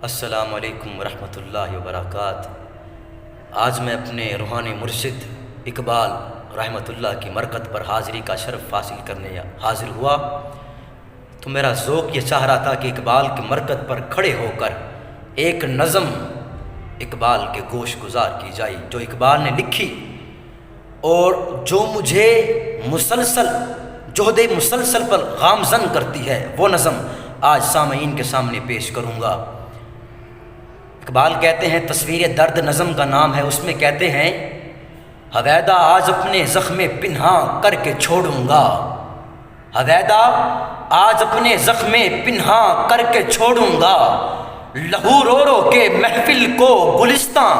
السلام علیکم ورحمۃ اللہ وبرکاتہ۔ آج میں اپنے روحانی مرشد اقبال رحمۃ اللہ کی مرکت پر حاضری کا شرف حاصل کرنے حاضر ہوا، تو میرا ذوق یہ چاہ رہا تھا کہ اقبال کی مرکت پر کھڑے ہو کر ایک نظم اقبال کے گوش گزار کی جائے جو اقبال نے لکھی اور جو مجھے مسلسل جہد مسلسل پر گامزن کرتی ہے، وہ نظم آج سامعین کے سامنے پیش کروں گا۔ اقبال کہتے ہیں، تصویر درد نظم کا نام ہے، اس میں کہتے ہیں، حویدا آج اپنے زخم پنہاں کر کے چھوڑوں گا، حویدا آج اپنے زخم پنہاں کر کے چھوڑوں گا، لہو رو رو کے محفل کو گلستاں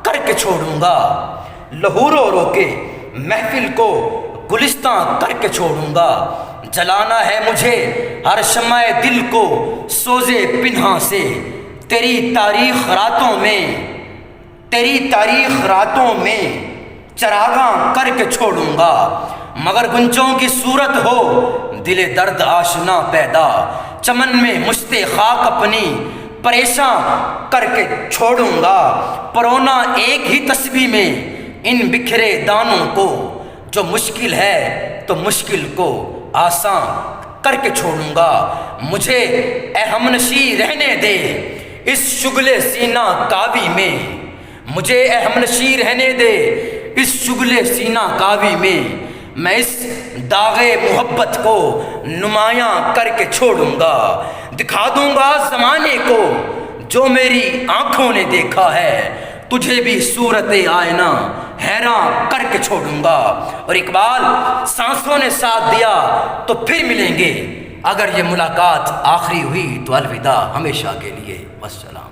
کر کے چھوڑوں گا، لہو رو رو کے محفل کو گلستاں کر کے چھوڑوں گا، جلانا ہے مجھے ہر شمع دل کو سوزے پنہاں سے، تیری تاریخ راتوں میں چراغاں کر کے چھوڑوں گا، مگر گنجوں کی صورت ہو دل درد آشنا پیدا، چمن میں مشت خاک اپنی پریشاں کر کے چھوڑوں گا، پرونا ایک ہی تسبیح میں ان بکھرے دانوں کو، جو مشکل ہے تو مشکل کو آسان کر کے چھوڑوں گا، مجھے اے ہمنشیں رہنے دے اس شغل سینہ کاوی میں، مجھے اے ہمنشیں رہنے دے اس شغل سینہ کاوی میں اس داغ محبت کو نمایاں کر کے چھوڑوں گا، دکھا دوں گا زمانے کو جو میری آنکھوں نے دیکھا ہے، تجھے بھی صورت آئینہ حیران کر کے چھوڑوں گا۔ اور اقبال، سانسوں نے ساتھ دیا تو پھر ملیں گے، اگر یہ ملاقات آخری ہوئی تو الوداع ہمیشہ کے لیے، والسلام۔